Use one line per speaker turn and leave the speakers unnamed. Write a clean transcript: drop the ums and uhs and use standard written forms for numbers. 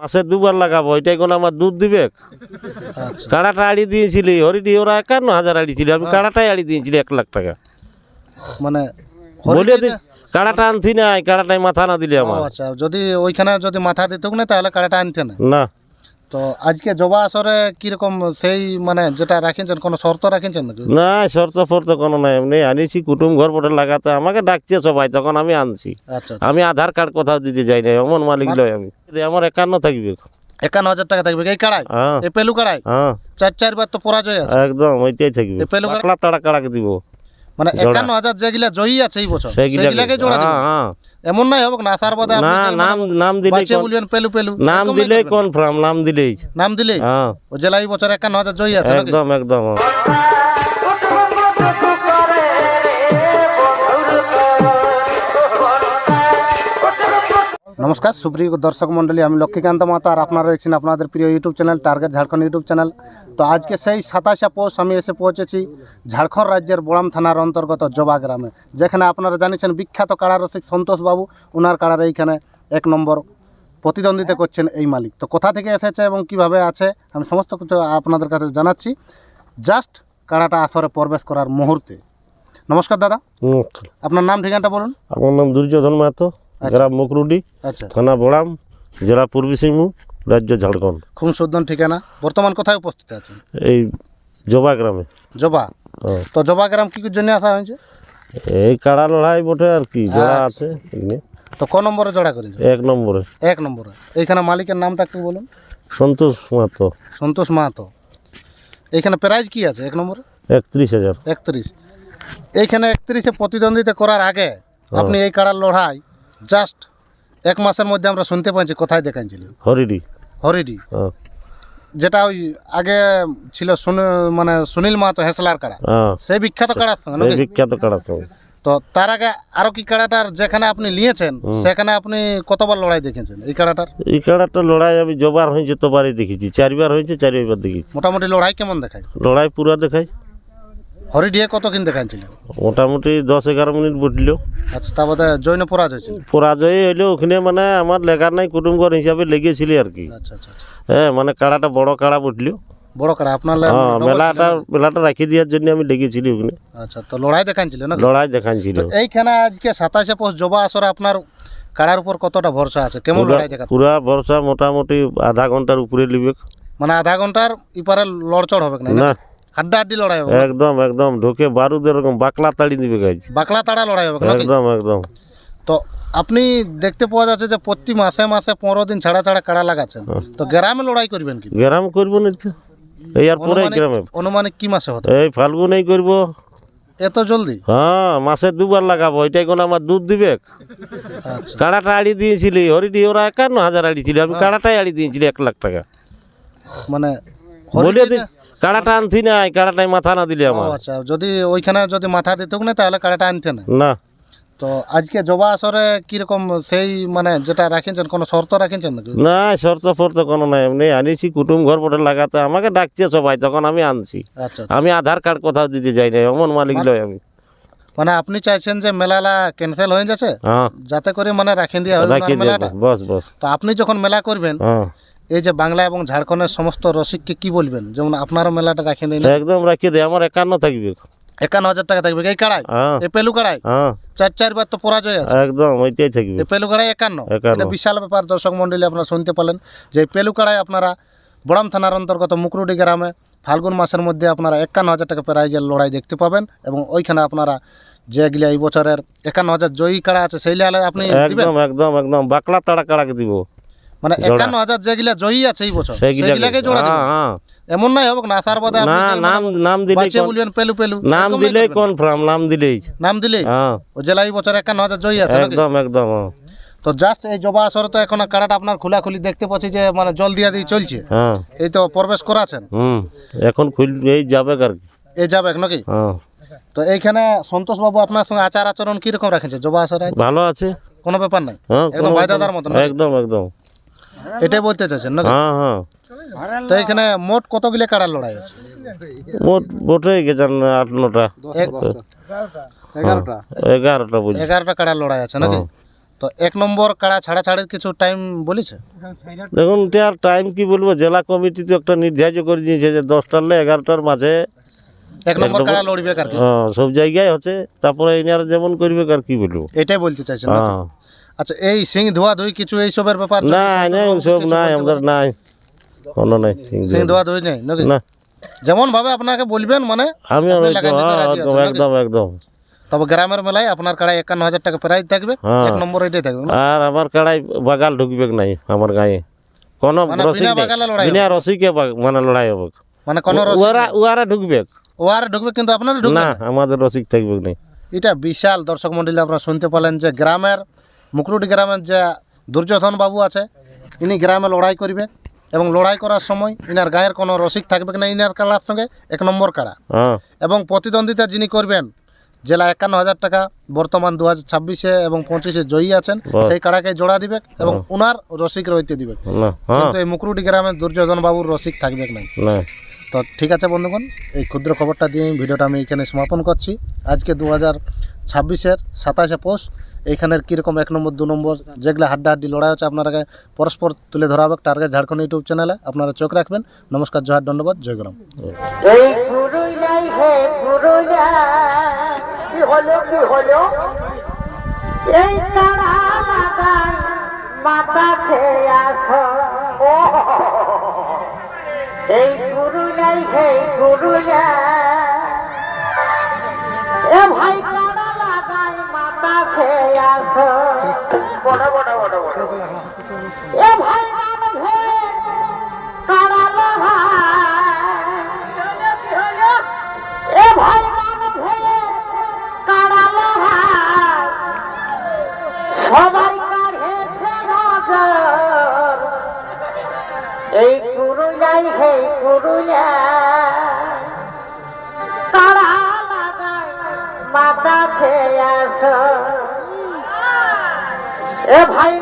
মাসে দুবার লাগাবো, এটাই কোন আমার দুধ দিবে? কাড়াটা আড়ি দিয়েছিলি হরিডি, ওরা 51,000 আড়ি ছিল, আমি কাড়াটাই আড়ি দিয়েছিলি 1 লাখ টাকা।
মানে
বলে দি কাড়াটা আনছি না, কাড়াটাই মাথা না দিলে আমার।
আচ্ছা, যদি ওইখানে যদি মাথা দিত না তাহলে কাড়াটা আনতে না।
না।
তো আজকে জবা আসরে কিরকম সেই মানে যেটা রাখিয়েছেন, কোনো শর্ত রাখিয়েছেন নাকি?
না, শর্ত ফর্ত কোনো নাই, এমনি আনিছি কুটুম ঘর বটে লাগাতে, আমাকে ডাকছে সবাই, তখন আমি আনছি।
আচ্ছা,
আমি আধার কার্ড কোথাও দিতে যাই না, এমন মালিক লয় আমি। আমার 51 থাকবে।
51,000 টাকা থাকবে এই কাড়াই?
হ্যাঁ
এই পেলু কাড়াই
হ্যাঁ
4 বার তো পরাজয় আছে।
একদম ওইটাই থাকবে।
এই পেলু
পাতলা তাড়া কাড়াকে দিব,
মানে 51,000 যেগুলা জয়ী আছে এই বছর সেগুলাকে জোড়া দিবেন?
হ্যাঁ।
এমন নাই হবে না আসার বাদে
না, নাম দিলেই
বাঁচিয়ে বলবেন পেলু পেলু,
নাম দিলেই কনফার্ম, নাম দিলেই।
নাম দিলেই
হ্যাঁ
ও জেলা এই বছর 51,000 জয়ী আছে নাকি?
একদম একদম।
নমস্কার সুপ্রিয় দর্শক মন্ডলী, আমি লক্ষ্মীকান্ত মাতা আর আপনারা দেখছেন আপনাদের প্রিয় YouTube channel target Jharkhand YouTube channel. তো আজকে সেই 27শে পৌষ আমি এসে পৌঁছেছি ঝাড়খণ্ড রাজ্যের বড়াম থানার অন্তর্গত জবা গ্রামে, যেখানে আপনারা জানিয়েছেন বিখ্যাত কাড়া রসিক সন্তোষবাবু, ওনার কাড়ার এইখানে 1 নম্বর প্রতিদ্বন্দ্বিতা করছেন এই মালিক। তো কোথা থেকে এসেছে এবং কিভাবে আছে আমি সমস্ত কিছু আপনাদের কাছে জানাচ্ছি জাস্ট কাড়াটা আসরে প্রবেশ করার মুহূর্তে। নমস্কার দাদা, আপনার নাম ঠিকানাটা বলুন।
আমার নাম দুর্যোধন মাহাতো, গ্রাম মুকরুডি,
আচ্ছা,
থানা বড়াম, জেলা পূর্বী সিংভূম, রাজ্য ঝাড়খণ্ড।
খুব সুন্দর ঠিকানা। বর্তমান কোথায় উপস্থিত আছেন?
এই জবা গ্রামে।
জবা? তো জবা গ্রাম কি জন্য আসা হয়েছে?
এই কাড়া লড়াই বটে আর কি, জোড়া আছে এখানে।
তো ক নম্বরে জোড়া করেছে?
1 নম্বরে।
1 নম্বরে। এইখানে মালিকের নামটা একটু বলুন।
সন্তোষ মাহাতো।
সন্তোষ মাহাতো। এইখানে প্রাইজ কি আছে 1 নম্বরে?
31,000।
31। এইখানে 31-এ প্রতিদ্বন্দ্বিতা করার আগে আপনি এই কাড়ার লড়াই জাস্ট 1 মাসের মধ্যে আমরা শুনতে পাচ্ছি কোথায় দেখাচ্ছিলেন?
হরিডি।
হরিডি,
হ্যাঁ
যেটা ওই আগে ছিল মানে সুনীল মাহাতো হেসলার কাড়া,
হ্যাঁ
সেই বিখ্যাত কাড়ার সঙ্গে
এই
নাকি?
বিখ্যাত কাড়া সঙ্গে।
তো তার আগে আরো কি কাড়াটার যেখানে আপনি নিয়েছেন সেখানে আপনি কতবার লড়াই দেখেছেন এই কাড়াটার?
এই কাড়াটা লড়াই আমি জবার হয়েছে তোবারই দেখেছি, 4বার হয়েছে, 4বার দেখেছি।
মোটামুটি লড়াই কেমন দেখায়?
লড়াই পুরা দেখাই।
হরিডিয়ে কতক্ষণ দেখাচ্ছিলেন?
মোটামুটি 10-11 মিনিট বটল।
আচ্ছা, তা বোধ হয় জৈন পরাজয় ছিল?
পরাজয় হইলেও ওখানে মানে আমার লেখার নাই, কুটুমঘর হিসাবে লেগেছিল আর কি।
আচ্ছা আচ্ছা আচ্ছা।
হ্যাঁ মানে কাড়াটা বড় কাড়া বটল।
বড় কাড়া আপনার?
হ্যাঁ মেলাটা রাখি দেওয়ার জন্য আমি লেগেছিলি ওখানে।
আচ্ছা, তো লড়াই দেখাচ্ছিলেন না?
লড়াই দেখাচ্ছিল।
এইখানে আজকে 27শে পৌষ জবা আসরে আপনার কাড়ার উপর কতটা ভরসা আছে? কেমন লড়াই দেখা?
পুরা ভরসা, মোটামুটি আধা ঘন্টার উপরে লিবে।
মানে আধা ঘন্টার ইপারে লড়চড় হবে না?
না,
হাড্ডাহাড্ডি লড়াই হবে?
একদম একদম ঢোকে বারুদ এরকম বাকলা তাড়ি দিবে গাছ।
বাকলা তাড়া লড়াই হবে নাকি?
একদম একদম।
তো আপনি দেখতে পাওয়া যাচ্ছে যে প্রতি মাসে মাসে 15 দিন ছাড়া ছাড়া কাড়া লাগাচ্ছেন, তো গ্রামে লড়াই করবেন কি?
গ্রাম করবো না তো, এই আর পরে গ্রামে।
অনুমানিক কি মাসে হতো?
এই ফাল্গুনেই করবো।
এত জলদি?
হ্যাঁ মাসে 2বার লাগাবো, এটাই কোন আমার দুধ দিবে?
আচ্ছা,
কাড়াটা আড়ি দিয়েছিলি হরিডি, ওরা 51,000 আড়ি ছিল, আমি কাড়াটাই আড়ি দিয়েছিলি 1 লাখ টাকা।
মানে
বলে দি কাড়াটা আনছি না, কাড়াটাই মাথা না দিলে আমার।
আচ্ছা, যদি ওইখানে যদি মাথা দিত না তাহলে কাড়াটা আনতে না।
না।
তো আজকে জবা আসরে কিরকম সেই মানে যেটা রাখিয়েছেন, কোনো শর্ত রাখিয়েছেন নাকি?
না, শর্ত ফর্ত কোনো নাই, এমনি আনিছি কুটুম ঘর বটে লাগাতে, আমাকে ডাকছে সবাই, তখন আমি আনছি।
আচ্ছা,
আমি আধার কার্ড কোথাও দিতে যাই না, এমন মালিক লয় আমি।
মানে আপনি চাইছেন যে মেলালা ক্যান্সেল হয়ে যাচ্ছে
হ্যাঁ
যাতে করে মানে রাখিয়ে দেওয়া হবে
রাখি
মেলাটা?
বস বস।
তো আপনি যখন মেলা করবেন
হ্যাঁ
এই যে বাংলা এবং ঝাড়খণ্ডের সমস্ত রসিককে কি বলবেন, যেমন আপনারও মেলাটা রাখিয়ে দিন?
একদম রাখিয়ে দেয়, আমার 51 থাকবে।
51,000 টাকা থাকবে এই কাড়াই?
হ্যাঁ
এই পেলু কাড়াই
হ্যাঁ
4 বার তো পরাজয় আছে।
একদম ওইটাই থাকবে।
এই পেলু কাড়াই 51,
51।
এটা বিশাল ব্যাপার। দর্শক মন্ডলী আপনারা শুনতে পেলেন যে এই পেলু কাড়াই আপনারা বড়াম থানার অন্তর্গত মুকরুডি গ্রামে ফাল্গুন মাসের মধ্যে আপনারা 51,000 টাকা প্রাইজের লড়াই দেখতে পাবেন। এবং ওইখানে আপনারা যেগুলা এই বছরের 51,000 জয়ী কাড়া আছে সেই লালে আপনি দিবেন?
একদম একদম একদম বাকলা তাড়া কাড়াকে দিব।
মানে 51,000 যেগুলা জয়ী আছে এই বছর সেইগুলাকে জোড়া দিবেন?
হ্যাঁ
এমন নাই হবে না আসার বাদে
না, নাম দিলেই
বাঁচিয়ে বলবেন পেলু পেলু,
নাম দিলেই কনফার্ম, নাম দিলেই।
নাম দিলেই
হ্যাঁ
ও জেলা এই বছর 51,000 জয়ী আছে নাকি?
একদম একদম।
তো জাস্ট এই জবা আসরে তো এখন কাড়াটা আপনার খোলাখুলি দেখতে পাচ্ছি যে মানে জল দিয়া দিয়ে চলছে।
হ্যাঁ
এই তো প্রবেশ করাছেন,
এখন এই যাবে আর কি।
এই যাবে নাকি?
হ্যাঁ
তো এইখানে সন্তোষ বাবু আপনার সঙ্গে আচার আচরণ কিরকম রাখেছে জবা আসরে?
ভালো আছে,
কোনো ব্যাপার নাই,
হ্যাঁ
একদম ভাই দাদার মতন নাকি?
একদম একদম।
এটাই বলতে চাইছেন নাকি?
হ্যাঁ হ্যাঁ।
তো এখানে মোট কতগুলো কাড়ার লড়াই আছে?
মোট বটে গেছেন 8-9টা, 11টা বুঝি।
11টা কাড়ার লড়াই আছে নাকি? তো তো 1 নম্বর কাড়া ছাড়াছাড়ির কিছু টাইম বলেছে?
দেখুন তার টাইম কি বলবো, জেলা কমিটি তো একটা নির্ধারিত করে দিয়েছে যে 10টার 11টার মাঝে
1 নম্বর কাড়া লড়বে আর কি,
সব জায়গায় হচ্ছে। তারপরে এনারা যেমন করবে আর কি বলবো।
এটাই বলতে চাইছেন নাকি?
হ্যাঁ,
আচ্ছা, এই সিং ধোয়া ধুই কিছু এইসবের ব্যাপার
নাই নাই সব নাই, আমাদের নাই, কোনো নাই
সিং ধোয়া ধুই নেই নাকি?
না,
যেমন ভাবে আপনাকে বলবেন মানে
আমি
আপনি লাগাই দিতে রাজি আছেন নাকি?
একদম একদম।
তবে গ্রামের মেলায় আপনার কাড়ায় 51,000 টাকা প্রাইজ থাকবে,
হ্যাঁ।
1 নম্বর এটাই থাকবে না?
আর আমার কাড়াই বাগাল ঢুকবে নাই আমার গায়ে, কোনো
মানে
রসিক
বিনা
নেই,
বাগালে লড়াই
বিনা রসিকে মানে লড়াই হবে।
মানে কোন
ওরা ঢুকবে
ও আর ঢুকবে কিন্তু আপনারা ঢুকবে
না,
না?
আমাদের রসিক থাকবে নাই।
এটা বিশাল দর্শক মন্ডলী, আপনারা শুনতে পেলেন যে গ্রামের মুকুরুটি গ্রামের যে দুর্যোধন বাবু আছে, ইনি গ্রামে লড়াই করবে এবং লড়াই করার সময় ইনার গায়ের কোনো রসিক থাকবে না ইনার কাড়ার সঙ্গে, 1 নম্বর কাড়া।
হ্যাঁ,
এবং প্রতিদ্বন্দ্বিতা যিনি করবেন, জেলা 51,000 টাকা বর্তমান 2026-এ এবং 25-এ জয়ী আছেন,
বাহ।
সেই কাড়াকে জোড়া দিবে এবং উনার রসিক রইতে দিবে।
না, হ্যাঁ,
কিন্তু এই মুকুরুটি গ্রামের দুর্যোধন বাবুর রসিক থাকবে না।
না।
তো ঠিক আছে বন্ধুগণ, এই ক্ষুদ্র খবরটা দিয়ে ভিডিওটা আমি এখানে সমাপন করছি। আজকে 2026-এর 27শে পৌষ এইখানের কীরকম 1 নম্বর 2 নম্বর যেগুলো হাড্ডাহাড্ডি লড়াই হচ্ছে আপনারাকে পরস্পর তুলে ধরা হবে টার্গেট ঝাড়খণ্ড ইউটিউব চ্যানেলে। আপনারা চোখ রাখবেন। নমস্কার, জয়, ধন্যবাদ, জয় গ্রাম।
এই গুরুলাই হে গুরুলা, কি হলো কি হলো? এই তারা লাগাই মাথা খেয়ে আসো। এই গুরুলাই হে গুরুলা, এ ভাই তারা লাগাই মাথা খেয়ে আসো। বড় বড় বড় বড় এ ভাই হে তারা এ ভাই সবাই কাঢ়েছে নজর। এই গুরুলাই হে গুরুলা, তারা লাগাই মাথা খেয়ে আসো। এ ভাই